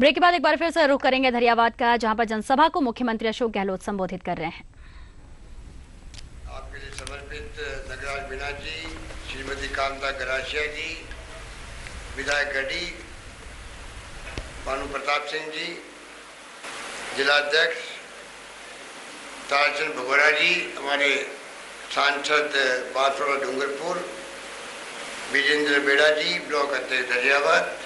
Break के बाद एक बार फिर से रुख करेंगे धरियावाद का, जहां पर जनसभा को मुख्यमंत्री अशोक गहलोत संबोधित कर रहे हैं। आपके लिए समर्पित नगराज मीणा जी, श्रीमती कांता गरासिया जी, विधायक गढ़ी भानु प्रताप सिंह जी, जिलाध्यक्ष तारचंद भगोरा जी, हमारे सांसद बांसवाड़ा डूंगरपुर विजेंद्र बेड़ा जी, ब्लॉक अध्यक्ष धरियावाद,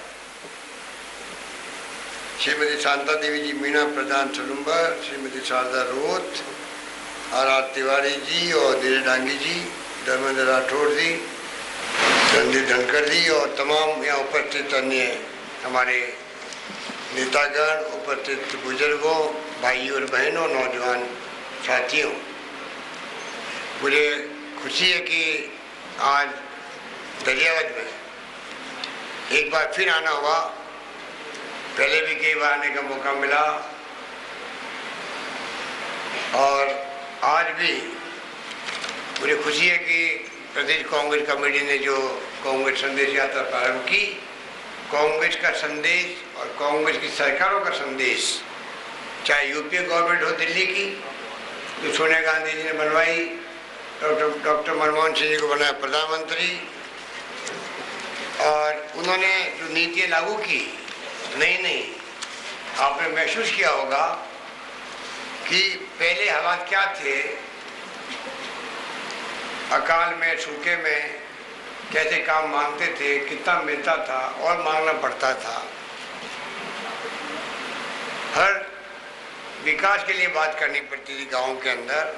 श्रीमती शांता देवी जी मीणा प्रधान सलुम्बर, श्रीमती शारदा रोत, आर तिवारी जी और नीरज डांगी जी, धर्मेंद्र राठौड़ जी, रणदीप धनखड़ जी और तमाम यहाँ उपस्थित अन्य हमारे नेतागण, उपस्थित बुजुर्गों, भाइयों और बहनों, नौजवान साथियों, मुझे खुशी है कि आज धरियावाद में एक बार फिर आना हुआ। पहले भी कई बार आने का मौका मिला और आज भी मुझे खुशी है कि प्रदेश कांग्रेस कमेटी ने जो कांग्रेस संदेश यात्रा प्रारंभ की, कांग्रेस का संदेश और कांग्रेस की सरकारों का संदेश, चाहे यूपीए गवर्नमेंट हो दिल्ली की जो सोनिया गांधी जी ने बनवाई, डॉक्टर मनमोहन सिंह जी को बनाया प्रधानमंत्री और उन्होंने जो नीतियाँ लागू की, नहीं आपने महसूस किया होगा कि पहले हालात क्या थे, अकाल में, सूखे में कैसे काम मांगते थे, कितना मिलता था और मांगना पड़ता था। हर विकास के लिए बात करनी पड़ती थी गांव के अंदर।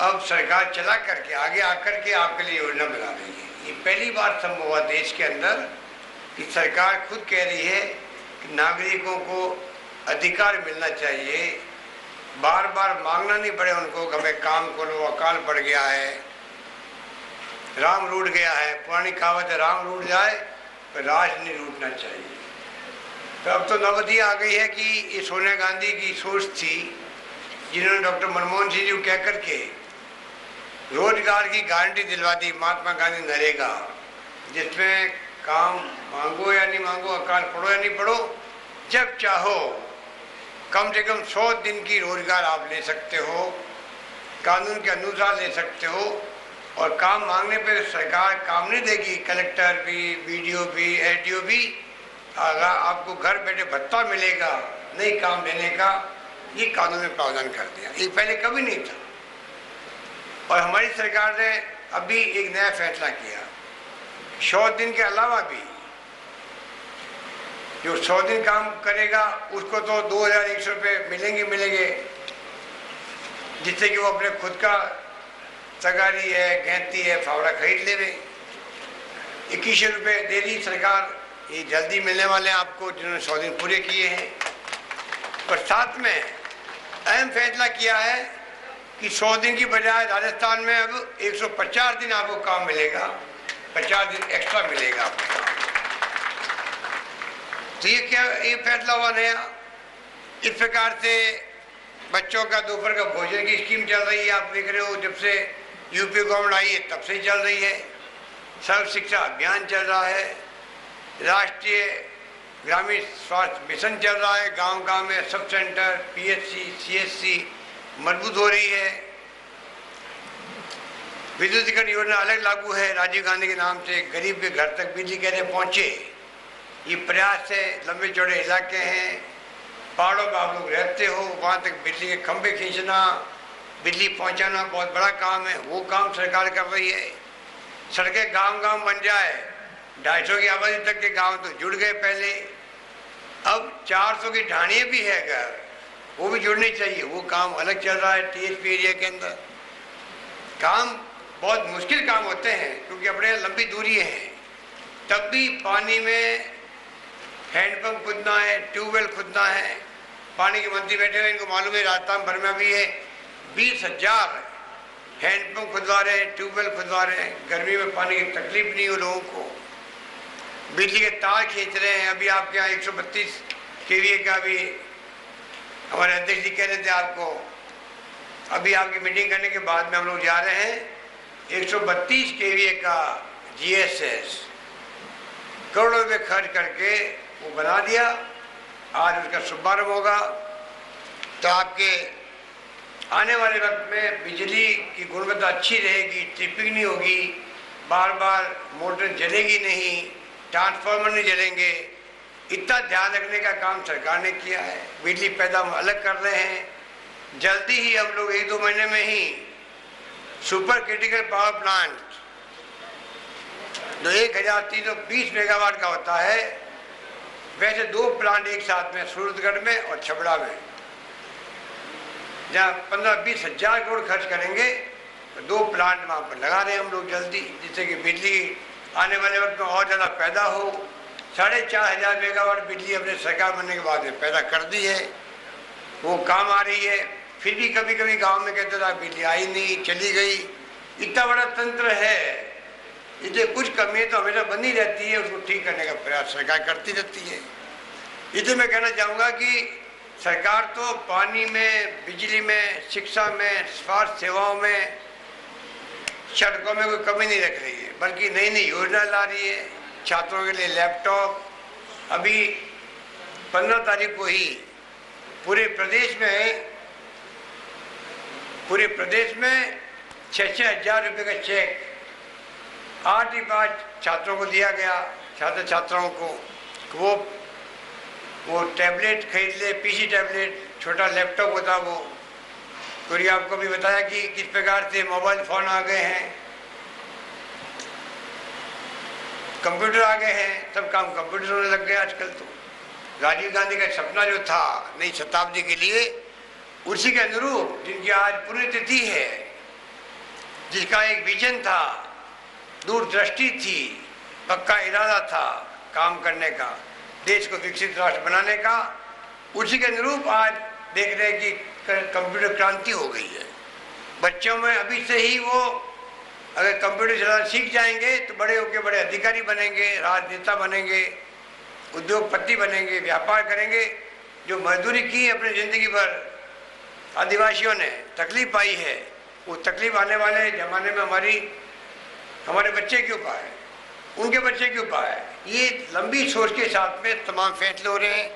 अब सरकार चला करके आगे आकर के आपके लिए योजना बना रही है। ये पहली बार संभव हुआ देश के अंदर कि सरकार खुद कह रही है कि नागरिकों को अधिकार मिलना चाहिए, बार बार मांगना नहीं पड़े उनको कि हमें काम करो, अकाल पड़ गया है, राम रूठ गया है। पुरानी कहावत है, राम रूठ जाए पर राज नहीं रूठना चाहिए। तो अब तो नौबत आ गई है कि ये सोनिया गांधी की सोच थी, जिन्होंने डॉक्टर मनमोहन सिंह जी को कह करके रोजगार की गारंटी दिलवा दी, महात्मा गांधी नरेगा, जिसमें काम मांगो या नहीं मांगो, अकाल पढ़ो या नहीं पढ़ो, जब चाहो कम से कम 100 दिन की रोजगार आप ले सकते हो, कानून के अनुसार ले सकते हो और काम मांगने पे सरकार काम नहीं देगी। कलेक्टर भी, बीडीओ भी, एसडीओ भी, आपको घर बैठे भत्ता मिलेगा नहीं काम देने का, ये कानून में प्रावधान कर दिया। ये पहले कभी नहीं था और हमारी सरकार ने अभी एक नया फैसला किया, 100 दिन के अलावा भी जो 100 दिन काम करेगा उसको तो 2100 रुपये मिलेंगे, जिससे कि वो अपने खुद का तगारी है, गैंती है, फावड़ा खरीद ले रहे। 2100 रुपये दे दी सरकार, ये जल्दी मिलने वाले हैं आपको जिन्होंने 100 दिन पूरे किए हैं। पर साथ में अहम फैसला किया है कि 100 दिन की बजाय राजस्थान में अब 150 दिन आपको काम मिलेगा, 50 दिन एक्स्ट्रा मिलेगा आपको। तो ये क्या, ये फैसला हुआ नया। इस प्रकार से बच्चों का दोपहर का भोजन की स्कीम चल रही है, आप देख रहे हो, जब से यूपी गवर्नमेंट आई है तब से चल रही है। सर्व शिक्षा अभियान चल रहा है, राष्ट्रीय ग्रामीण स्वास्थ्य मिशन चल रहा है, गांव-गांव में सब सेंटर, पीएचसी, सीएचसी मजबूत हो रही है। विद्युतीकरण योजना अलग लागू है, राजीव गांधी के नाम से गरीब के घर तक बिजली कैसे पहुंचे, ये प्रयास है। लंबे चौड़े इलाके हैं, पहाड़ों में आप लोग रहते हो, वहाँ तक बिजली के खंभे खींचना, बिजली पहुंचाना बहुत बड़ा काम है, वो काम सरकार कर रही है। सड़कें गांव-गांव बन जाए, 250 की आबादी तक के गांव तो जुड़ गए पहले, अब 400 की ढाणियाँ भी है घर, वो भी जुड़नी चाहिए, वो काम अलग चल रहा है। टीएचपी एरिया के अंदर काम बहुत मुश्किल काम होते हैं क्योंकि अपने लंबी दूरी है, तब भी पानी में हैंडपम्प खुदना है, ट्यूबवेल खुदना है। पानी के मंत्री बैठे हुए, इनको मालूम है राजस्थान भर में भी है 20,000 हैंडपम्प खुदवा रहे हैं, ट्यूबवेल खुदवा रहे हैं। गर्मी में पानी की तकलीफ नहीं हो लोगों को। बिजली के तार खींच रहे हैं। अभी आपके यहाँ 132 केवीए का भी हमारे अध्यक्ष जी कह रहे थे आपको, अभी आपकी मीटिंग करने के बाद में हम लोग जा रहे हैं 132 केवीए का जीएसएस करोड़ों रुपये खर्च करके वो बना दिया आज उसका शुभारंभ होगा। तो आपके आने वाले वक्त में बिजली की गुणवत्ता अच्छी रहेगी, ट्रिपिंग नहीं होगी, बार बार मोटर जलेगी नहीं, ट्रांसफार्मर नहीं जलेंगे। इतना ध्यान रखने का काम सरकार ने किया है। बिजली पैदा हम अलग कर रहे हैं। जल्दी ही हम लोग 1-2 महीने में ही सुपर क्रिटिकल पावर प्लांट जो 1320 मेगावाट का होता है, वैसे 2 प्लांट एक साथ में सूरतगढ़ में और छबड़ा में, जहाँ 15-20 हजार करोड़ खर्च करेंगे, तो 2 प्लांट वहाँ पर लगा रहे हैं हम लोग जल्दी, जिससे कि बिजली आने वाले वक्त में और ज़्यादा पैदा हो। 4500 मेगावाट बिजली अपने सरकार बनने के बाद में पैदा कर दी है, वो काम आ रही है। फिर भी कभी कभी गांव में कहते था बिजली आई नहीं, चली गई। इतना बड़ा तंत्र है, इसलिए कुछ कमियाँ तो हमेशा बनी रहती है, उसको ठीक करने का प्रयास सरकार करती रहती है। इसलिए मैं कहना चाहूँगा कि सरकार तो पानी में, बिजली में, शिक्षा में, स्वास्थ्य सेवाओं में, सड़कों में कोई कमी नहीं रख रही है, बल्कि नई नई योजना ला रही है। छात्रों के लिए लैपटॉप, अभी 15 तारीख को ही पूरे प्रदेश में 6-6 हजार रुपये का चेक 8 ही 5 छात्रों को दिया गया, छात्र छात्राओं को वो टैबलेट खरीद ले, पीसी टैबलेट, छोटा लैपटॉप होता वो। क्योंकि आपको भी बताया कि किस प्रकार से मोबाइल फ़ोन आ गए हैं, कंप्यूटर आ गए हैं, सब काम कंप्यूटर होने लग गए आजकल। तो राजीव गांधी का सपना जो था नई शताब्दी के लिए, उसी के अनुरूप जिनकी आज पुण्यतिथि है, जिसका एक विजन था, दूरदृष्टि थी, पक्का इरादा था काम करने का, देश को विकसित राष्ट्र बनाने का, उसी के अनुरूप आज देख रहे हैं कि कंप्यूटर क्रांति हो गई है। बच्चों में अभी से ही वो अगर कंप्यूटर चलाना सीख जाएंगे तो बड़े होकर बड़े अधिकारी बनेंगे, राजनेता बनेंगे, उद्योगपति बनेंगे, व्यापार करेंगे। जो मजदूरी की अपनी ज़िंदगी भर आदिवासियों ने तकलीफ पाई है, वो तकलीफ आने वाले ज़माने में हमारे बच्चे क्यों पाए, उनके बच्चे क्यों पाए। ये लंबी सोच के साथ में तमाम फैसले हो रहे हैं।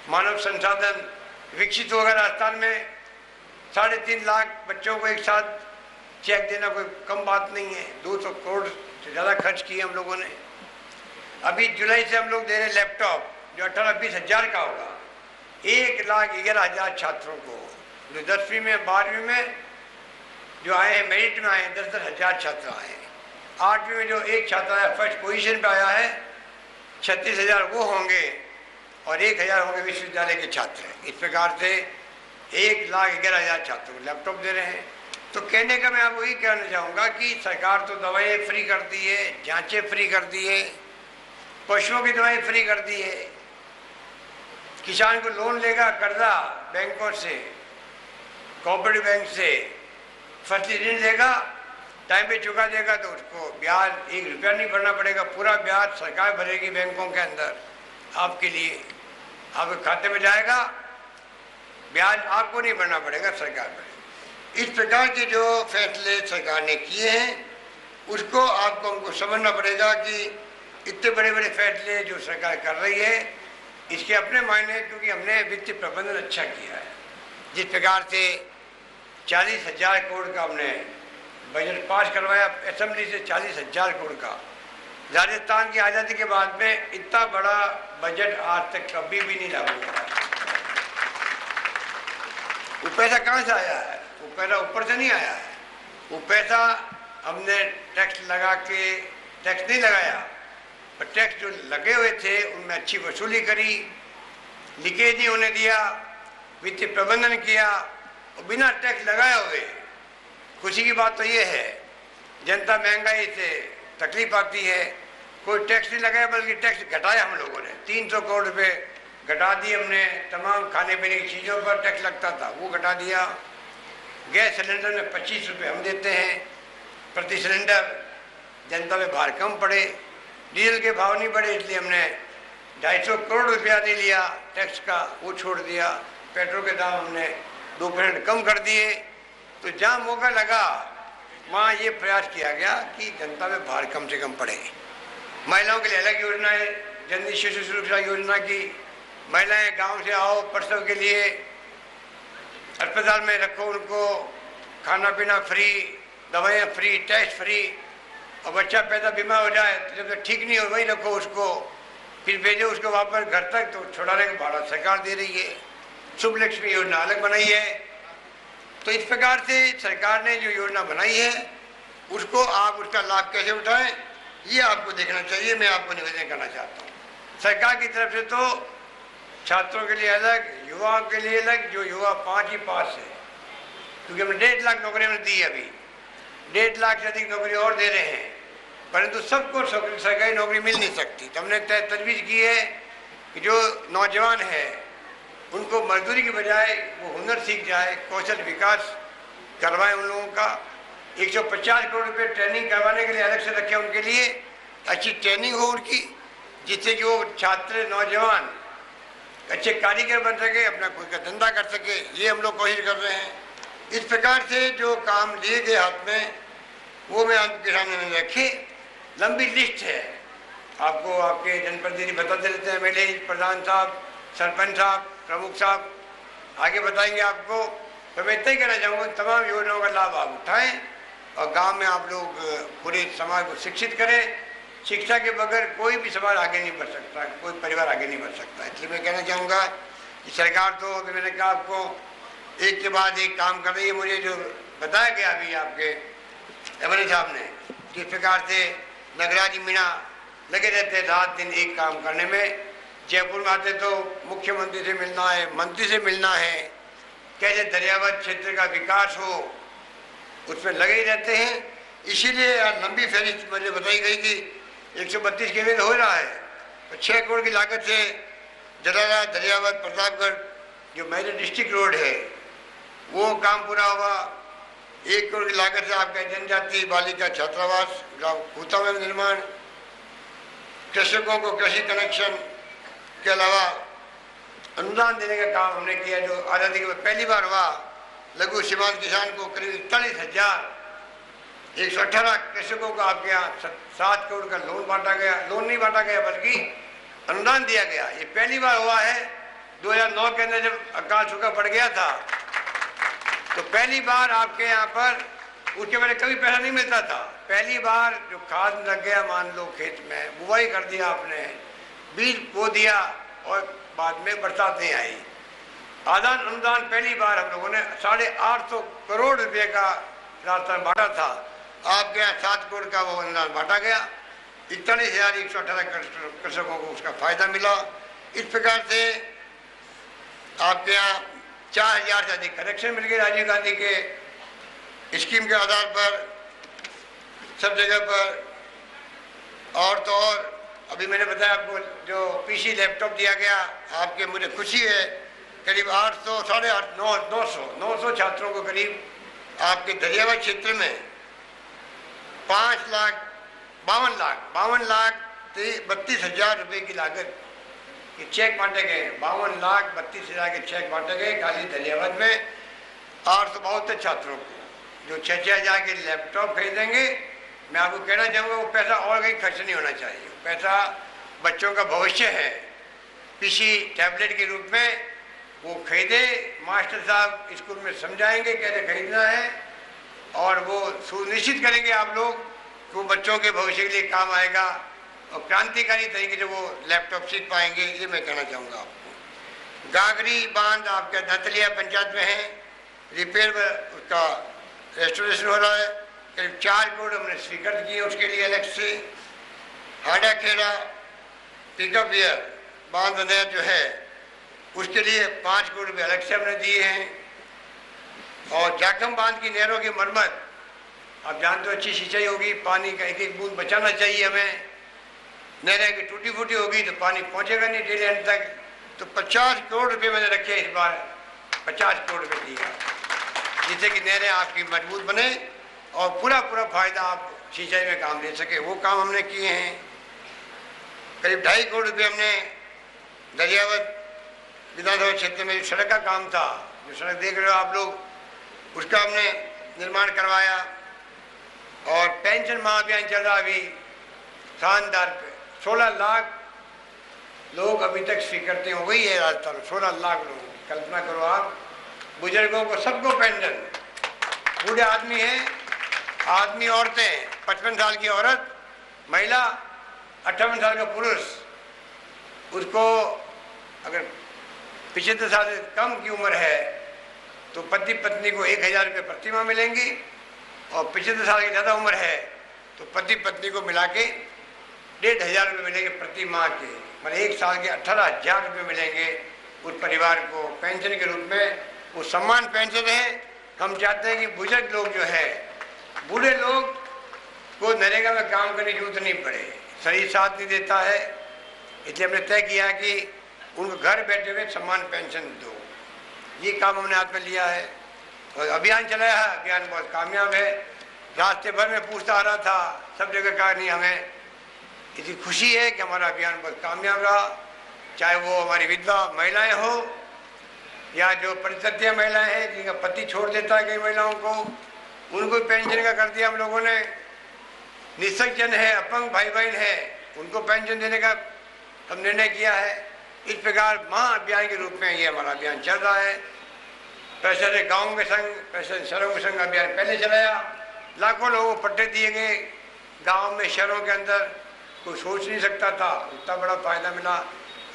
मानव संसाधन विकसित होगा। राजस्थान में 3.5 लाख बच्चों को एक साथ चेक देना कोई कम बात नहीं है। 200 करोड़ से ज़्यादा खर्च किए हम लोगों ने। अभी जुलाई से हम लोग दे रहे लैपटॉप जो 18-20 हजार का होगा, 1,11,000 छात्रों को, जो 10वीं में 12वीं में जो आए हैं, मेरिट में आए हैं, 10-10 हजार छात्र आए हैं। 8वीं में जो एक छात्र आया, फर्स्ट पोजीशन पे आया है, 36,000 वो होंगे और 1,000 होंगे विश्वविद्यालय के छात्र। इस प्रकार से 1,11,000 छात्रों को लैपटॉप दे रहे हैं। तो कहने का मैं आपको यही कहना चाहूँगा कि सरकार तो दवाएँ फ्री कर दी है, जांचें फ्री कर दी है, पशुओं की दवाएँ फ्री कर दी है, किसान को लोन लेगा कर्जा बैंकों से, कोऑपरेटिव बैंक से, फसली ऋण लेगा, टाइम पे चुका देगा तो उसको ब्याज 1 रुपया नहीं भरना पड़ेगा, पूरा ब्याज सरकार भरेगी बैंकों के अंदर आपके लिए, आपके खाते में जाएगा, ब्याज आपको नहीं भरना पड़ेगा, सरकार भरेगी। इस प्रकार के जो फैसले सरकार ने किए हैं उसको आपको हमको समझना पड़ेगा कि इतने बड़े बड़े फैसले जो सरकार कर रही है इसके अपने मायने, क्योंकि हमने वित्तीय प्रबंधन अच्छा किया है। जिस प्रकार से 40,000 करोड़ का हमने बजट पास करवाया असेंबली से, 40,000 करोड़ का। राजस्थान की आज़ादी के बाद में इतना बड़ा बजट आज तक कभी भी नहीं लागू हुआ। वो पैसा कहाँ से आया है? वो पैसा ऊपर से नहीं आया है। वो पैसा हमने टैक्स लगा के, टैक्स नहीं लगाया, पर टैक्स जो लगे हुए थे उनमें अच्छी वसूली करी, लीकेज नहीं होने दिया, वित्तीय प्रबंधन किया और बिना टैक्स लगाए हुए। खुशी की बात तो ये है, जनता महंगाई से तकलीफ आती है, कोई टैक्स नहीं लगाया बल्कि टैक्स घटाया हम लोगों ने। 300 करोड़ रुपए घटा दिए हमने। तमाम खाने पीने की चीज़ों पर टैक्स लगता था वो घटा दिया। गैस सिलेंडर में 25 रुपये हम देते हैं प्रति सिलेंडर, जनता में भार कम पड़े। डीजल के भाव नहीं बढ़े इसलिए हमने 250 करोड़ रुपया नहीं लिया टैक्स का, वो छोड़ दिया। पेट्रोल के दाम हमने 2% कम कर दिए। तो जहाँ मौका लगा वहाँ ये प्रयास किया गया कि जनता में भार कम से कम पड़े। महिलाओं के लिए अलग योजना है, जननी शिशु सुरक्षा योजना की महिलाएं गांव से आओ प्रसव के लिए, अस्पताल में रखो उनको, खाना पीना फ्री, दवाइयाँ फ्री, टेस्ट फ्री, और बच्चा पैदा बीमार हो जाए तो जब तक ठीक नहीं हो वही रखो उसको, फिर भेजो उसको वापस घर तक, तो छुड़ाने का भाड़ा सरकार दे रही है। शुभ लक्ष्मी योजना अलग बनाई है। तो इस प्रकार से सरकार ने जो योजना बनाई है उसको आप उसका लाभ कैसे उठाएं ये आपको देखना चाहिए। मैं आपको निवेदन करना चाहता हूँ, सरकार की तरफ से तो छात्रों के लिए अलग, युवाओं के लिए अलग, जो युवा 5 ही पास है, क्योंकि हमने 1.5 लाख नौकरी हमने दी है, अभी 1.5 लाख से अधिक नौकरी और दे रहे हैं, परंतु सबको सरकारी नौकरी मिल नहीं सकती। तो हमने तजवीज़ की है कि जो नौजवान है उनको मजदूरी के बजाय वो हुनर सीख जाए, कौशल विकास करवाएं उन लोगों का। 150 करोड़ रुपये ट्रेनिंग करवाने के लिए अलग से रखे उनके लिए, अच्छी ट्रेनिंग हो उनकी, जिससे कि वो छात्र नौजवान अच्छे कारीगर बन सके, अपना कोई का धंधा कर सके। ये हम लोग कोशिश कर रहे हैं। इस प्रकार से जो काम लिए गए हाथ में वो मैं आपके सामने मैंने रखे। लंबी लिस्ट है, आपको आपके जनप्रतिनिधि बताते रहते हैं, मेरे प्रधान साहब, सरपंच साहब, प्रमुख साहब आगे बताएंगे आपको। तो मैं इतना ही कहना चाहूँगा, तमाम योजनाओं का लाभ आप उठाएं और गांव में आप लोग पूरे समाज को शिक्षित करें। शिक्षा के बगैर कोई भी समाज आगे नहीं बढ़ सकता, कोई परिवार आगे नहीं बढ़ सकता। इसलिए मैं कहना चाहूँगा कि सरकार तो अभी मैंने कहा आपको एक के बाद एक काम कर रही है। मुझे जो बताया गया अभी आपके एमएलए साहब ने, जिस प्रकार से नगराज मीणा लगे रहते रात दिन एक काम करने में, जयपुर में आते तो मुख्यमंत्री से मिलना है, मंत्री से मिलना है, कैसे दरियावर्त क्षेत्र का विकास हो, उसमें लगे ही रहते हैं। इसीलिए लंबी फहरिस्त मुझे बताई गई कि 132 किलोमीटर हो रहा है, तो 6 करोड़ की लागत से जलाला, दरियावर्त, प्रतापगढ़ जो मेजर डिस्ट्रिक्ट रोड है वो काम पूरा हुआ। 1 करोड़ की लागत से आपका जनजाति बालिका छात्रावास खूता में निर्माण, कृषकों को कृषि कनेक्शन के अलावा अनुदान देने का काम हमने किया, जो आज़ादी के पहली बार हुआ। लघु सीमांत किसान को करीब 41,118 कृषकों को आपके यहाँ 7 करोड़ का लोन बांटा गया। लोन नहीं बांटा गया बल्कि अनुदान दिया गया। ये पहली बार हुआ है। 2009 के अंदर जब अकाल सूखा पड़ गया था तो पहली बार आपके यहाँ पर, उसके पहले कभी पैसा नहीं मिलता था। पहली बार जो खाद लग गया, मान लो खेत में बुआई कर दिया आपने, बीज बो दिया और बाद में बरसात नहीं आई, आदान अनुदान पहली बार हम लोगों ने 850 करोड़ रुपए का राशन बांटा था। आपके यहाँ 7 करोड़ का वो अनुदान बांटा गया। 41,118 कृषकों को उसका फायदा मिला। इस प्रकार से आपके यहाँ 4,000 से अधिक कनेक्शन मिल गए राजीव गांधी के स्कीम के आधार पर सब जगह पर। और तो और अभी मैंने बताया आपको जो पीसी लैपटॉप दिया गया, आपके मुझे खुशी है करीब 800 साढ़े 900 छात्रों को करीब आपके दरियावर्त क्षेत्र में 52,32,000 रुपये की लागत के चेक बांटे गए। 52,32,000 के चेक बांटे गए खाली दरियावर्त में 872 छात्रों को, जो 6-6 हज़ार के लैपटॉप खरीदेंगे। मैं आपको कहना चाहूँगा वो पैसा और कहीं खर्च नहीं होना चाहिए, पैसा बच्चों का भविष्य है। पीसी टैबलेट के रूप में वो खरीदे, मास्टर साहब स्कूल में समझाएंगे कैसे खरीदना है और वो सुनिश्चित करेंगे आप लोग कि वो बच्चों के भविष्य के लिए काम आएगा और क्रांतिकारी तरीके से वो लैपटॉप सीख पाएंगे। ये मैं कहना चाहूँगा आपको। गागरी बांध आपके धतलिया पंचायत में है, रिपेयर उसका रेस्टोरेशन हो रहा है, करीब 4 करोड़ हमने स्वीकृत किए उसके लिए अलग से। हाड़ा खेड़ा पिकअप ईयर बांध नया जो है उसके लिए 5 करोड़ रुपये अलग से हमने दिए हैं। और जाखम बांध की नहरों की मरम्मत, आप जानते हो अच्छी सिंचाई होगी, पानी का एक एक बूंद बचाना चाहिए हमें। नहरें की टूटी फूटी होगी तो पानी पहुंचेगा नहीं डेली एंड तक। तो 50 करोड़ रुपये मैंने रखे इस बार, 50 करोड़ रुपये दिया, जिससे कि नहरें आपकी मजबूत बने और पूरा फायदा आप सिंचाई में काम ले सके। वो काम हमने किए हैं। करीब 2.5 करोड़ रुपये हमने दरियावर्त विधानसभा क्षेत्र में जो सड़क का काम था, जो सड़क देख रहे हो आप लोग, उसका हमने निर्माण करवाया। और पेंशन महाअभियान चल रहा अभी शानदार, लोग अभी तक स्वीकारते हो गई है राजस्थान 16 लाख लोग। कल्पना करो आप, बुजुर्गों को सबको पेंशन, बूढ़े आदमी हैं, आदमी औरतें, 55 साल की औरत, महिला, 58 साल का पुरुष, उसको अगर 75 साल से कम की उम्र है तो पति पत्नी को 1000 रुपये प्रति माह मिलेंगे, और 75 साल की ज़्यादा उम्र है तो पति पत्नी को मिला के 1500 रुपये मिलेंगे प्रति माह के, मतलब 1 साल के 18,000 रुपये मिलेंगे उस परिवार को पेंशन के रूप में। वो सम्मान पेंशन है। हम चाहते हैं कि बुजुर्ग लोग जो है, बूढ़े लोग को नरेगा में काम करने की जरूरत नहीं पड़े, शरीर साथ नहीं देता है, इसलिए हमने तय किया कि उनको घर बैठे हुए सम्मान पेंशन दो। ये काम हमने हाथ में लिया है और अभियान चलाया है। अभियान बहुत कामयाब है। रास्ते भर में पूछता आ रहा था, सब जगह कहा नहीं, हमें इतनी खुशी है कि हमारा अभियान बहुत कामयाब रहा। चाहे वो हमारी विधवा महिलाएं हो या जो परित्यक्ता महिलाएं हैं जिनका पति छोड़ देता है कई महिलाओं को, उनको पेंशन का कर दिया हम लोगों ने। निःसंजन है, अपंग भाई बहन है, उनको पेंशन देने का हम निर्णय किया है। इस प्रकार महा अभियान के रूप में ये हमारा अभियान चल रहा है। पैसे गाँव के संग, पैसे शहरों के संग अभियान पहले चलाया। लाखों लोगों को पट्टे दिए गए गांव में, शहरों के अंदर, कोई सोच नहीं सकता था, उतना बड़ा फायदा मिला।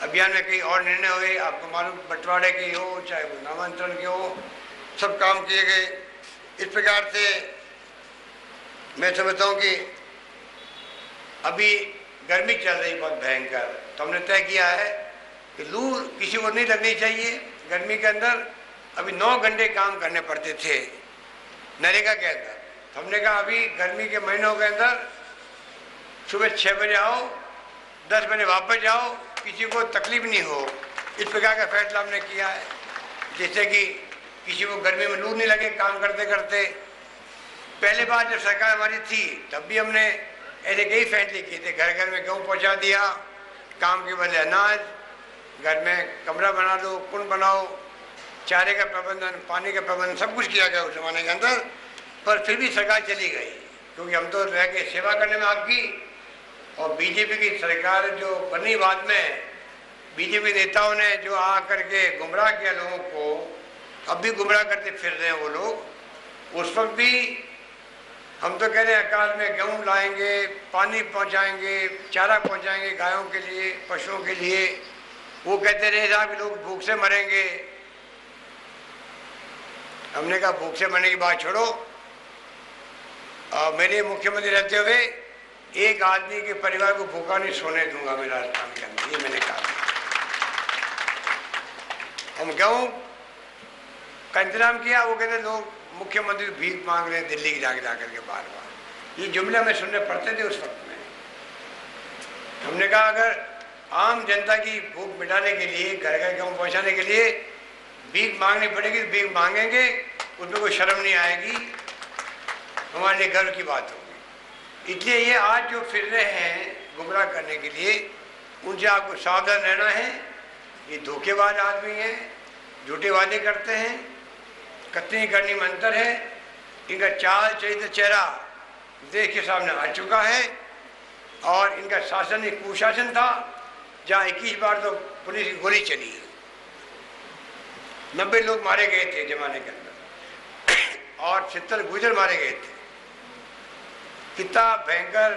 अभियान में कई और निर्णय हुए, आपको मालूम, बंटवारे के हो चाहे वो नामांतरण के हो, सब काम किए गए। इस प्रकार से मैं समझता हूँ कि अभी गर्मी चल रही बहुत भयंकर, तो हमने तय किया है कि लू किसी को नहीं लगनी चाहिए। गर्मी के अंदर अभी 9 घंटे काम करने पड़ते थे नरेगा के अंदर, तो हमने कहा अभी गर्मी के महीनों के अंदर सुबह 6 बजे आओ, 10 बजे वापस जाओ, किसी को तकलीफ नहीं हो। इस प्रकार का फैसला हमने किया है, जिससे कि किसी को गर्मी में लू नहीं लगे काम करते करते। पहले बार जब सरकार हमारी थी तब भी हमने ऐसे कई फैसले किए थे। घर घर में गेहूँ पहुँचा दिया, काम के बदले अनाज, घर में कमरा बना दो, कुंड बनाओ, चारे का प्रबंधन, पानी का प्रबंधन, सब कुछ किया गया उस जमाने के अंदर। पर फिर भी सरकार चली गई, क्योंकि हम तो रह के सेवा करने में आपकी। और बीजेपी की सरकार जो बनी बाद में, बीजेपी नेताओं ने जो आ करके गुमराह किया लोगों को, अब भी गुमराह करते फिर रहे हैं वो लोग। उस वक्त भी हम तो कह रहे हैं अकाल में गेहूँ लाएंगे, पानी पहुँचाएंगे, चारा पहुँचाएंगे गायों के लिए, पशुओं के लिए। वो कहते रहे साहब लोग भूख से मरेंगे। हमने कहा भूख से मरने की बात छोड़ो, मेरे मुख्यमंत्री रहते हुए एक आदमी के परिवार को भूखा नहीं सोने दूंगा मैं राजस्थान के अंदर, ये मैंने कहा। हम गेहूँ का इंतजाम किया, वो कहते लोग मुख्यमंत्री भीख मांग रहे हैं दिल्ली की जाकर के बार बार। ये जुमले हमें सुनने पड़ते थे उस वक्त में। हमने कहा अगर आम जनता की भूख मिटाने के लिए, घर घर गेहूँ पहुँचाने के लिए भीख मांगनी पड़ेगी तो भीख मांगेंगे, उसमें कोई शर्म नहीं आएगी, हमारे लिए गर्व की बात होगी। इसलिए ये आज जो फिर रहे हैं गुमराह करने के लिए, उनसे आपको सावधान रहना है। ये धोखेबाज आदमी हैं, झूठे वादे करते हैं, कतनी करनी में अंतर है। इनका चाल चरित्र चेहरा देश के सामने आ चुका है। और इनका शासन एक कुशासन था, जहाँ 21 बार तो पुलिस की गोली चली है, 90 लोग मारे गए थे जमाने के अंदर, और 70 गुजर मारे गए थे। कितना भयंकर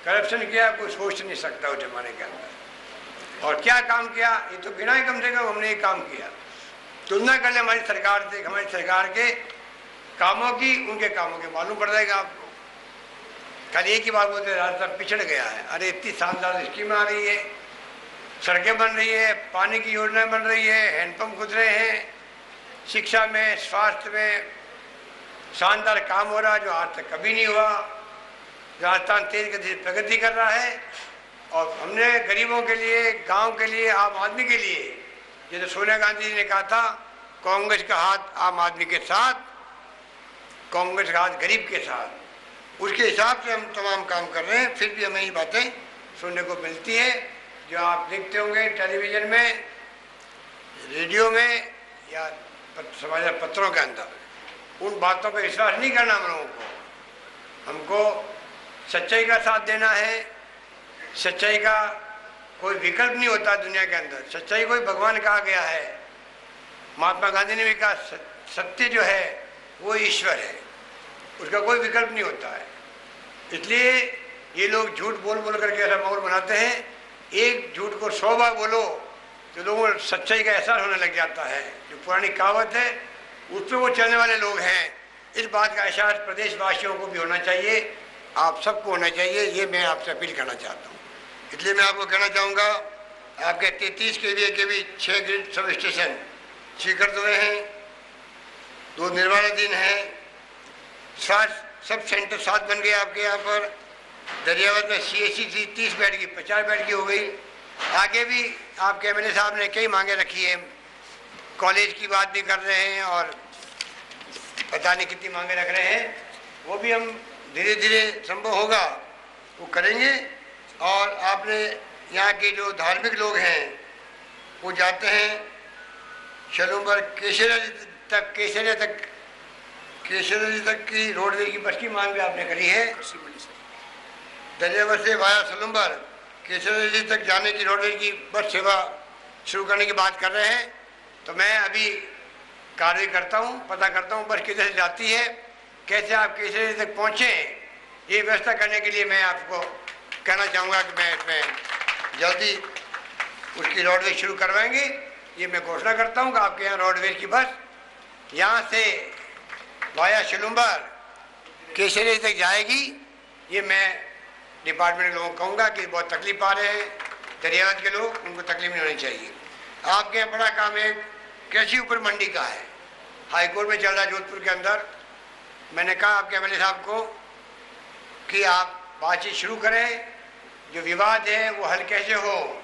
करप्शन किया, कोई सोच नहीं सकता उस जमाने के अंदर। और क्या काम किया, ये तो गिना ही कम से कम हमने ये काम किया। तुलना कर ले हमारी सरकार से, हमारी सरकार के कामों की उनके कामों के, मालूम पड़ जाएगा आपको। खाली एक ही बात बोलते हैं राजस्थान पिछड़ गया है। अरे इतनी शानदार स्कीमें आ रही है, सड़कें बन रही है, पानी की योजनाएं बन रही है, हैंडपम्प खुद रहे हैं, शिक्षा में, स्वास्थ्य में शानदार काम हो रहा है जो आज तक कभी नहीं हुआ। राजस्थान तेज गति से प्रगति कर रहा है। और हमने गरीबों के लिए, गांव के लिए, आम आदमी के लिए, जैसे सोनिया गांधी जी ने कहा था, कांग्रेस का हाथ आम आदमी के साथ, कांग्रेस का हाथ गरीब के साथ, उसके हिसाब से हम तमाम काम कर रहे हैं। फिर भी हमें ये बातें सुनने को मिलती है जो आप देखते होंगे टेलीविज़न में, रेडियो में या समाचार पत्रों के अंदर। उन बातों पर विश्वास नहीं करना हम लोगों को। हमको सच्चाई का साथ देना है, सच्चाई का कोई विकल्प नहीं होता दुनिया के अंदर। सच्चाई को ही भगवान कहा गया है। महात्मा गांधी ने भी कहा सत्य जो है वो ईश्वर है, उसका कोई विकल्प नहीं होता है। इसलिए ये लोग झूठ बोल बोल करके ऐसा माहौल बनाते हैं। एक झूठ को 100 बार बोलो तो लोगों को सच्चाई का एहसास होने लग जाता है। जो पुरानी कहावत है उस पर वो चलने वाले लोग हैं। इस बात का एहसास प्रदेशवासियों को भी होना चाहिए, आप सबको होना चाहिए। ये मैं आपसे अपील करना चाहता हूँ। इसलिए मैं आपको कहना चाहूँगा, आपके 33 KVA के भी 6 ग्रिड सब स्टेशन स्वीकृत हुए हैं, 2 निर्माणाधीन हैं, 7 सब सेंटर 7 बन गए आपके यहाँ पर। दरियावत में CSC 30 बेड की 50 बेड की हो गई। आगे भी आपके MLA साहब ने कई मांगे रखी है, कॉलेज की बात भी कर रहे हैं और पता नहीं कितनी मांगे रख रहे हैं। वो भी हम धीरे धीरे संभव होगा वो करेंगे। और आपने यहाँ के जो धार्मिक लोग हैं वो जाते हैं शलूम्बर केसरिया तक की रोडवे की बस की मांग भी आपने करी है। दरियावर से वाया सलूम्बर केसरिया तक जाने की रोडवे की बस सेवा शुरू करने की बात कर रहे हैं। तो मैं अभी कार्रवाई करता हूँ, पता करता हूँ बस किधर से जाती है, कैसे आप केसरिया तक पहुँचें, ये व्यवस्था करने के लिए मैं आपको कहना चाहूँगा कि मैं इसमें जल्दी उसकी रोडवे शुरू करवाएंगे। ये मैं घोषणा करता हूँ कि आपके यहाँ रोडवे की बस यहाँ से वाया शलूम्बर केसरिया तक जाएगी। ये मैं डिपार्टमेंट के लोगों को कहूँगा कि बहुत तकलीफ पा रहे हैं दरियावत के लोग, उनको तकलीफ नहीं होनी चाहिए। आपके यहाँ बड़ा काम एक कृषि उपज मंडी का है, हाईकोर्ट में चल रहा है जोधपुर के अंदर। मैंने कहा आपके MLA साहब को कि आप बातचीत शुरू करें, जो विवाद है वो हल कैसे हो,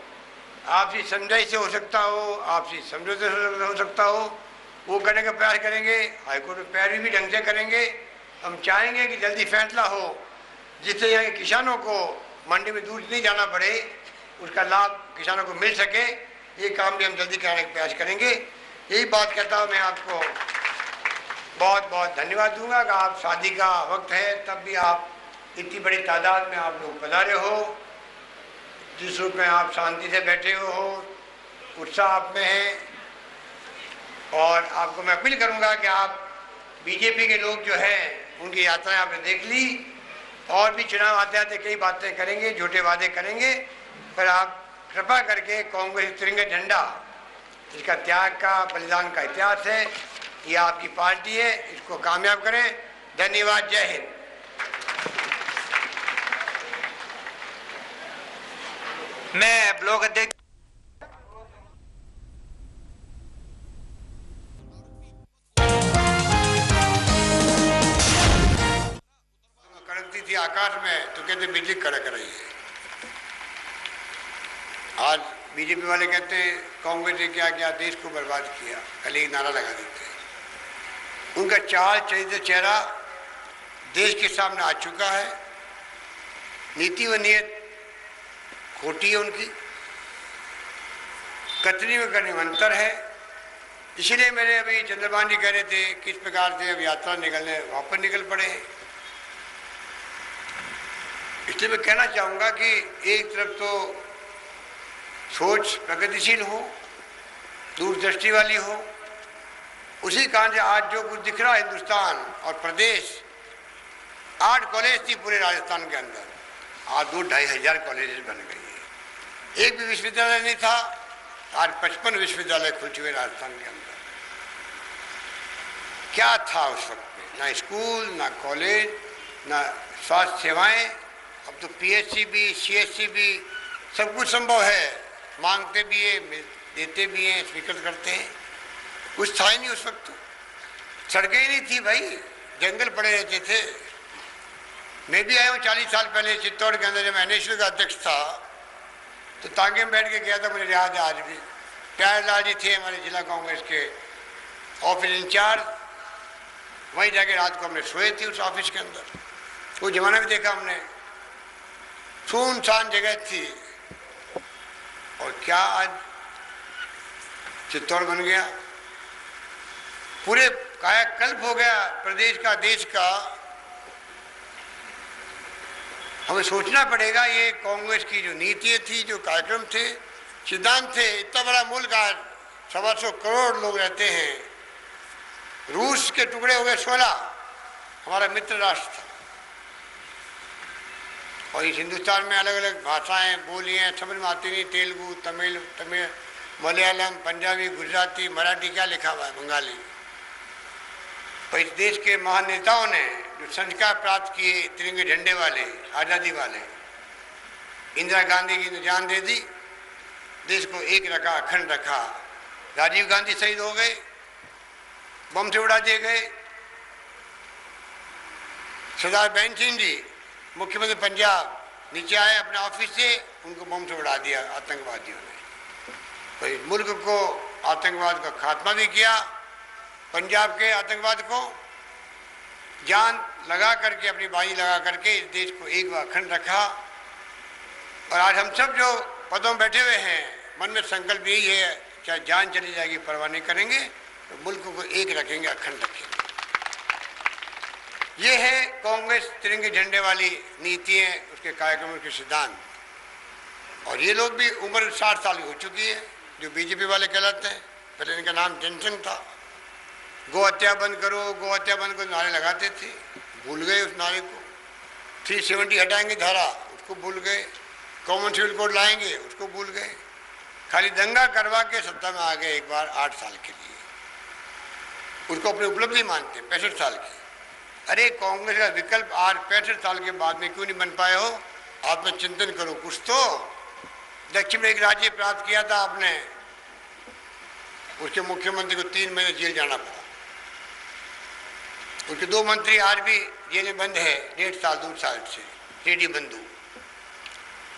आपसी समझाई से हो सकता हो, आपसी समझौते से हो सकता हो, वो करने का प्रयास करेंगे। हाईकोर्ट में पैरवी भी ढंग से करेंगे। हम चाहेंगे कि जल्दी फैसला हो जिससे यहाँ के किसानों को मंडी में दूर नहीं जाना पड़े, उसका लाभ किसानों को मिल सके। ये काम भी हम जल्दी कराने का प्रयास करेंगे। यही बात कहता हूँ, मैं आपको बहुत बहुत धन्यवाद दूंगा कि आप शादी का वक्त है तब भी आप इतनी बड़ी तादाद में आप लोग पधारे हो, जिस रूप में आप शांति से बैठे हो, उत्साह आप में है। और आपको मैं अपील करूंगा कि आप बीजेपी के लोग जो हैं उनकी यात्राएं आपने देख ली, और भी चुनाव आते आते कई बातें करेंगे, झूठे वादे करेंगे, पर आप कृपा करके कांग्रेस तिरंगा झंडा, इसका त्याग का बलिदान का इतिहास है, ये आपकी पार्टी है, इसको कामयाब करें। धन्यवाद। जय हिंद। मैं ब्लॉक अध्यक्ष कड़कती थी आकाश में तो कहते बिजली कड़क रही है। आज बीजेपी वाले कहते हैं कांग्रेस ने क्या किया, देश को बर्बाद किया, कल एक नारा लगा देते हैं। उनका चाल चरित्र चेहरा देश के सामने आ चुका है। नीति व नियत खोटी है उनकी, कतनी में करने में अंतर है। इसलिए मेरे अभी चंद्रबान जी कह रहे थे किस प्रकार से अब यात्रा निकलने वापस निकल पड़े। इसलिए मैं कहना चाहूँगा कि एक तरफ तो सोच प्रगतिशील हो, दूरदृष्टि वाली हो, उसी कारण से आज जो कुछ दिख रहा है हिंदुस्तान और प्रदेश, 8 कॉलेज थी पूरे राजस्थान के अंदर, आज 2-2.5 हजार कॉलेज बन गई है। एक भी विश्वविद्यालय नहीं था, आज 55 विश्वविद्यालय खुल चुके राजस्थान के अंदर। क्या था उस वक्त में, ना स्कूल, ना कॉलेज, ना स्वास्थ्य सेवाएं। अब तो PHC भी, CHC भी, सब कुछ संभव है, मांगते भी है, देते भी हैं, स्वीकृत करते हैं। कुछ था ही नहीं उस वक्त, तो सड़कें ही नहीं थी भाई, जंगल पड़े रहते थे। मैं भी आया हूँ 40 साल पहले चित्तौड़ के अंदर, जब मैं NSU का अध्यक्ष था तो तांगे में बैठ के गया था, मुझे याद है आज भी। प्यारेलाल जी थे हमारे जिला कांग्रेस के ऑफिस इंचार्ज, वहीं जाके रात को हमने सोए थे उस ऑफिस के अंदर। वो जमाना भी देखा हमने, सुनसान जगह थी। और क्या आज चित्तौड़ बन गया, पूरे कायाकल्प हो गया प्रदेश का, देश का। हमें सोचना पड़ेगा ये कांग्रेस की जो नीतियाँ थी, जो कार्यक्रम थे, सिद्धांत थे। इतना बड़ा मुल्क आज 125 करोड़ लोग रहते हैं, रूस के टुकड़े हो गए 16, हमारा मित्र राष्ट्र था, और इस हिंदुस्तान में अलग अलग भाषाएं बोलियाँ समझ में आती नहीं, तेलुगु, तमिल, मलयालम, पंजाबी, गुजराती, मराठी, क्या लिखा हुआ है, बंगाली। पर इस देश के महान नेताओं ने जो संस्कार प्राप्त किए, तिरंगे झंडे वाले, आज़ादी वाले, इंदिरा गांधी जी ने जान दे दी, देश को एक रखा, अखंड रखा। राजीव गांधी शहीद हो गए, बम से उड़ा दिए गए। सरदार बहन सिंह जी मुख्यमंत्री पंजाब नीचे आए अपने ऑफिस से, उनको बम से उड़ा दिया आतंकवादियों ने। तो इस मुल्क को आतंकवाद का खात्मा भी किया, पंजाब के आतंकवाद को जान लगा करके, अपनी बाजी लगा करके इस देश को एक व अखंड रखा। और आज हम सब जो पदों में बैठे हुए हैं, मन में संकल्प यही है, चाहे जान चली जाएगी परवाह नहीं करेंगे, तो मुल्क को एक रखेंगे, अखंड रखेंगे। ये है कांग्रेस तिरंगे झंडे वाली नीतियाँ, उसके कार्यक्रमों के सिद्धांत। और ये लोग भी उम्र 60 साल की हो चुकी है, जो बीजेपी वाले कहलाते हैं। पहले इनका नाम जनसंघ था। गौ हत्या बंद करो, गौ हत्या बंद करो नारे लगाते थे, भूल गए उस नारे को। 370 हटाएंगे धारा, उसको भूल गए। कॉमन सिविल कोड लाएंगे, उसको भूल गए। खाली दंगा करवा के सत्ता में आ गए एक बार 8 साल के लिए, उसको अपनी उपलब्धि मानते 65 साल की। अरे कांग्रेस का विकल्प आज 65 साल के बाद में क्यों नहीं बन पाए हो? आत्मचिंतन करो कुछ तो। दक्षिण में एक राज्य प्राप्त किया था आपने, उसके मुख्यमंत्री को 3 महीने जेल जाना पड़ा। उसके 2 मंत्री आज भी जेलें बंद है, 1.5 साल 2 साल से, रेडी बंधु।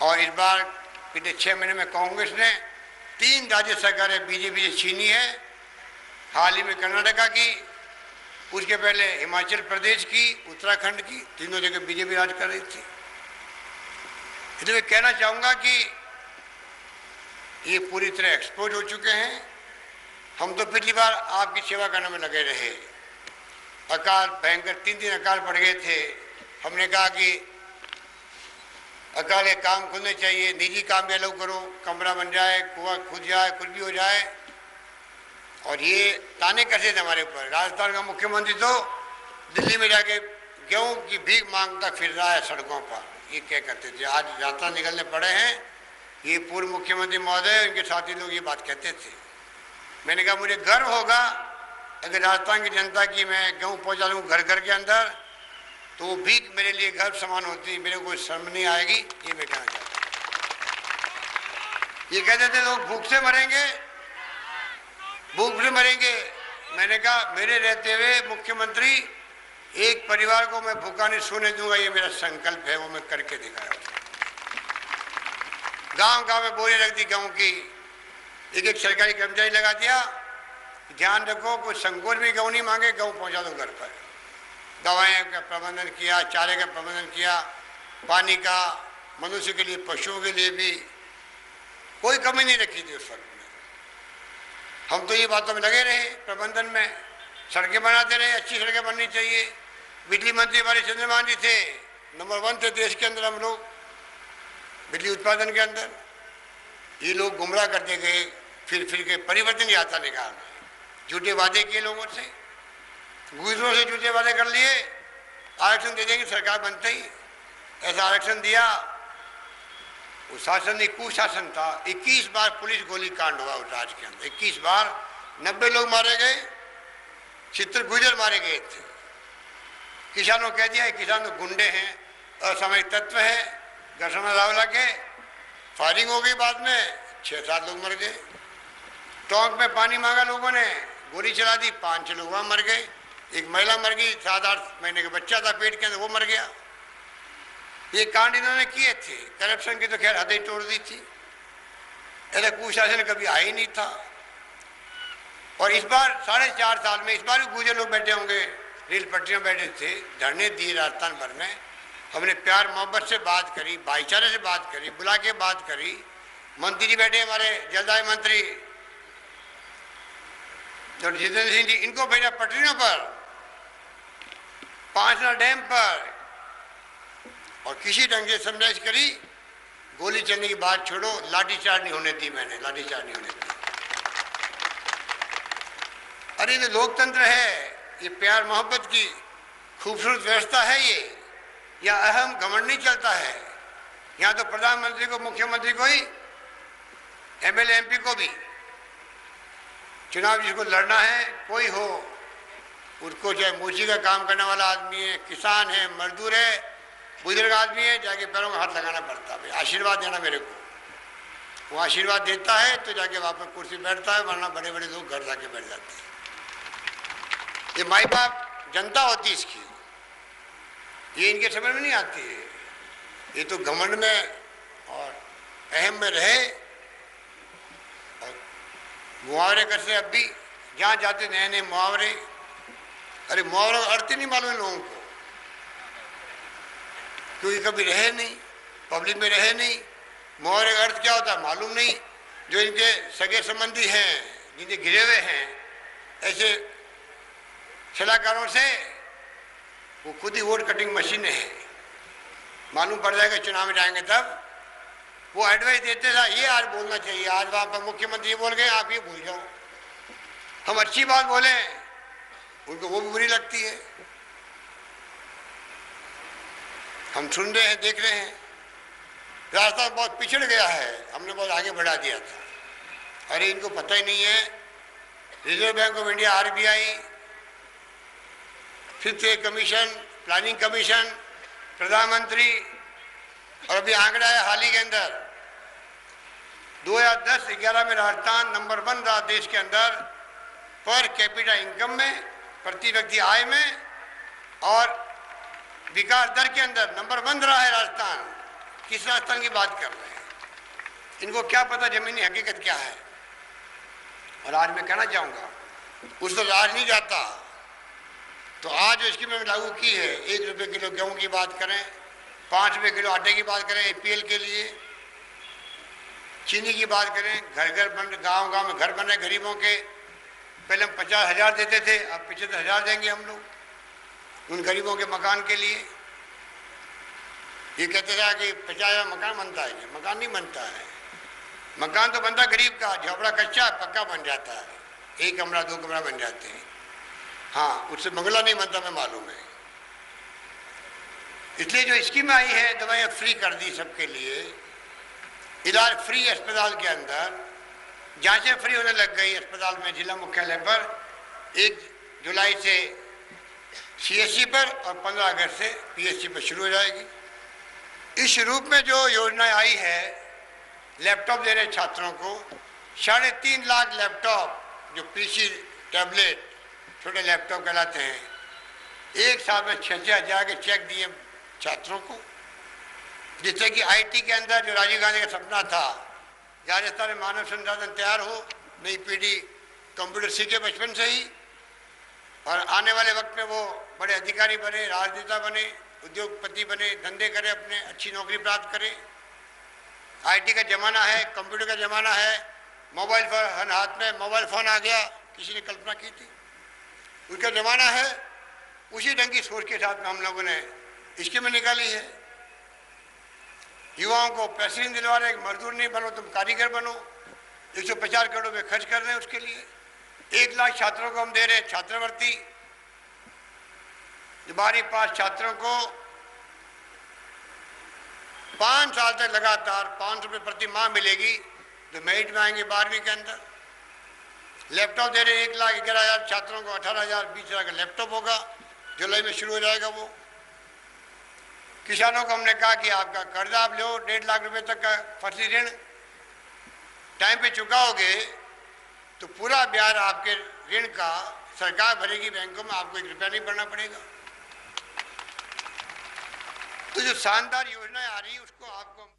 और इस बार पिछले 6 महीने में कांग्रेस ने 3 राज्य सरकारें बीजेपी से छीनी है। हाल ही में कर्नाटका की, उसके पहले हिमाचल प्रदेश की, उत्तराखंड की, तीनों जगह बीजेपी राज कर रही थी। इसलिए मैं कहना चाहूँगा कि ये पूरी तरह एक्सपोज हो चुके हैं। हम तो पिछली बार आपकी सेवा करने में लगे रहे। अकाल भयंकर 3 दिन अकाल पड़ गए थे। हमने कहा कि अकाल के काम खुलने चाहिए, निजी काम भी अलग करो, कमरा बन जाए, कुआं खुद जाए, कुछ भी हो जाए। और ये ताने कसे थे हमारे ऊपर। राजस्थान का मुख्यमंत्री तो दिल्ली में जाके गेहूं की भीख मांगता फिर रहा है सड़कों पर, ये क्या करते थे। आज यात्रा निकलने पड़े हैं। ये पूर्व मुख्यमंत्री महोदय, उनके साथी लोग ये बात कहते थे। मैंने कहा मुझे गर्व होगा अगर राजस्थान की जनता की मैं गेहूँ पहुँचा दूँ घर घर के अंदर, तो वो भीख मेरे लिए गर्व समान होती, मेरे को कोई शर्म नहीं आएगी। ये मैं कहना चाहता हूँ। ये कहते थे लोग भूख से मरेंगे, भूख से मरेंगे। मैंने कहा मेरे रहते हुए मुख्यमंत्री एक परिवार को मैं भूखा नहीं सोने दूंगा, ये मेरा संकल्प है, वो मैं करके दिखाया। गांव गांव में बोरी रख दी गेहूं की, एक सरकारी कर्मचारी लगा दिया। ध्यान रखो कोई संकोच भी गेहूं नहीं मांगे, गेहूं पहुंचा दो घर पर। दवाएं का प्रबंधन किया, चारे का प्रबंधन किया, पानी का, मनुष्य के लिए, पशुओं के लिए भी कोई कमी नहीं रखी थी उस वक्त में। हम तो ये बातों में लगे रहे, प्रबंधन में सड़कें बनाते रहे, अच्छी सड़कें बननी चाहिए। बिजली मंत्री हमारे चंद्रमान जी थे, नंबर 1 थे देश के अंदर हम लोग बिजली उत्पादन के अंदर। ये लोग गुमराह करते गए, फिर के परिवर्तन यात्रा निकाल रहे, झूठे वादे किए लोगों से, गुजरों से झूठे वादे कर लिए। आरक्षण दे देंगे सरकार बनते ही, ऐसा आरक्षण दिया। वो शासन एक कुशासन था। 21 बार पुलिस गोली कांड हुआ उस राज्य के अंदर, 21 बार 90 लोग मारे गए, 70 गुजर मारे गए थे। किसानों कह दिया किसान तो गुंडे हैं, असामरिक तत्व है। घर्षणा रावला के फायरिंग हो गई, बाद में 6-7 लोग मर गए। टोंक में पानी मांगा लोगों ने, गोली चला दी, 5-6 लोग वहाँ मर गए। एक महिला मर गई, 7-8 महीने का बच्चा था पेट के अंदर, वो मर गया। ये कांड इन्होंने किए थे। करप्शन की तो खैर हद ही तोड़ दी थी। ऐसा कुशासन कभी आ ही नहीं था। और इस बार 4.5 साल में, इस बार भी गुजर लोग बैठे होंगे, रेल पटरियों बैठे थे, धरने दिए राजस्थान भर में। हमने प्यार मोहब्बत से बात करी, भाईचारे से बात करी, बुला के बात करी। मंत्री जी बैठे हमारे जलदाय मंत्री जितेंद्र सिंह जी, इनको भेजा पटरियों पर, 5 डैम पर, और किसी ढंग से समझाइश करी, गोली चलने की बात छोड़ो, लाठीचार्ज नहीं होने दी मैंने, लाठीचार्ज नहीं होने दी। अरे ये लोकतंत्र है, ये प्यार मोहब्बत की खूबसूरत व्यवस्था है ये, या अहम घमंड नहीं चलता है। यहाँ तो प्रधानमंत्री को, मुख्यमंत्री को ही, एमएलए एमपी को भी चुनाव जिसको लड़ना है कोई हो, उसको चाहे मोची का काम करने वाला आदमी है, किसान है, मजदूर है, बुजुर्ग आदमी है, जाके पैरों में हाथ लगाना पड़ता है, आशीर्वाद देना मेरे को। वो आशीर्वाद देता है तो जाके वापस कुर्सी बैठता है, वरना बड़े बड़े लोग घर जाके बैठ जाते हैं। ये माई बाप जनता होती है इसकी, ये इनके समझ में नहीं आती है। ये तो घमंड में और अहम में रहे और मुहावरे करते। अब भी जहाँ जाते नए नए मुहावरे, अरे मुहावरों का अर्थ ही नहीं मालूम है लोगों को, क्योंकि कभी रहे नहीं, पब्लिक में रहे नहीं। मुहावरे का अर्थ क्या होता है मालूम नहीं। जो इनके सगे संबंधी हैं, जिनके घिरे हुए हैं, ऐसे सलाहकारों से वो खुद ही वोट कटिंग मशीन है। मालूम पड़ जाएगा चुनाव में जाएंगे तब। वो एडवाइस देते था, ये आज बोलना चाहिए, आज वहाँ पर मुख्यमंत्री ये बोल गए, आप ये भूल जाओ। हम अच्छी बात बोले, उनको वो भी बुरी लगती है। हम सुन रहे हैं, देख रहे हैं, रास्ता बहुत पिछड़ गया है, हमने बहुत आगे बढ़ा दिया था। अरे इनको पता ही नहीं है, reserve bank of India, RBI, fifth पे कमीशन, प्लानिंग कमीशन, प्रधानमंत्री, और अभी आंकड़ा है हाल ही के अंदर 2010-11 में राजस्थान नंबर 1 रहा देश के अंदर पर कैपिटा इनकम में, प्रति व्यक्ति आय में, और विकास दर के अंदर नंबर 1 रहा है राजस्थान। किस राजस्थान की बात कर रहे हैं? इनको क्या पता जमीनी हकीकत क्या है। और आज मैं कहना चाहूँगा, उस तो राज नहीं जाता, तो आज जो स्कीम में लागू की है, 1 रुपये किलो गेहूँ की बात करें, 5 रुपये किलो आटे की बात करें एपीएल के लिए, चीनी की बात करें, घर घर बन, गांव गांव में घर बने गरीबों के। पहले हम 50,000 देते थे, अब 75,000 देंगे हम लोग उन गरीबों के मकान के लिए। ये कहते थे कि 50,000 मकान बनता है, मकान नहीं बनता है। मकान तो बनता गरीब का, झोपड़ा कच्चा पक्का बन जाता है, 1 कमरा 2 कमरा बन जाते हैं। हाँ, उससे बंगला नहीं बनता, मैं मालूम है। इसलिए जो स्कीम आई है, दवाइयाँ फ्री कर दी सबके लिए, इलाज फ्री अस्पताल के अंदर, जांचें फ्री होने लग गई अस्पताल में, जिला मुख्यालय पर 1 जुलाई से सीएससी पर और 15 अगस्त से पीएचसी पर शुरू हो जाएगी। इस रूप में जो योजना आई है, लैपटॉप दे रहे छात्रों को, 3.5 लाख लैपटॉप, जो पीसी टैबलेट छोटे लैपटॉप कहलाते हैं, एक साल में 6-6 हज़ार के चेक दिए छात्रों को। जिससे कि आईटी के अंदर जो राजीव गांधी का सपना था, राजस्थान में मानव संसाधन तैयार हो, नई पीढ़ी कंप्यूटर सीखे बचपन से ही, और आने वाले वक्त में वो बड़े अधिकारी बने, राजनेता बने, उद्योगपति बने, धंधे करें, अपने अच्छी नौकरी प्राप्त करें। आईटी का ज़माना है, कंप्यूटर का ज़माना है, मोबाइल फोन हाथ में, मोबाइल फ़ोन आ गया, किसी ने कल्पना की थी, उसका ज़माना है। उसी ढंग की सोच के साथ में हम लोगों ने स्कीमें निकाली है। युवाओं को पैसे नहीं दिलवा रहे, मजदूर नहीं बनो, तुम कारीगर बनो। 150 करोड़ रुपये खर्च कर रहे हैं उसके लिए। 1 लाख छात्रों को हम दे रहे हैं छात्रवृत्ति। 12वीं पास छात्रों को 5 साल तक लगातार 500 रुपये प्रति माह मिलेगी, जो मेरिट में आएंगे 12वीं के अंदर। लैपटॉप दे रहे 1,11,000 छात्रों को, 18,000 20,000 का लैपटॉप होगा, जुलाई में शुरू हो जाएगा वो। किसानों को हमने कहा कि आपका कर्जा आप लो, 1.5 लाख रुपए तक का फसली ऋण टाइम पे चुकाओगे तो पूरा ब्याज आपके ऋण का सरकार भरेगी बैंकों में, आपको 1 रुपया नहीं भरना पड़ेगा। तो जो शानदार योजनाएं आ रही है उसको आपको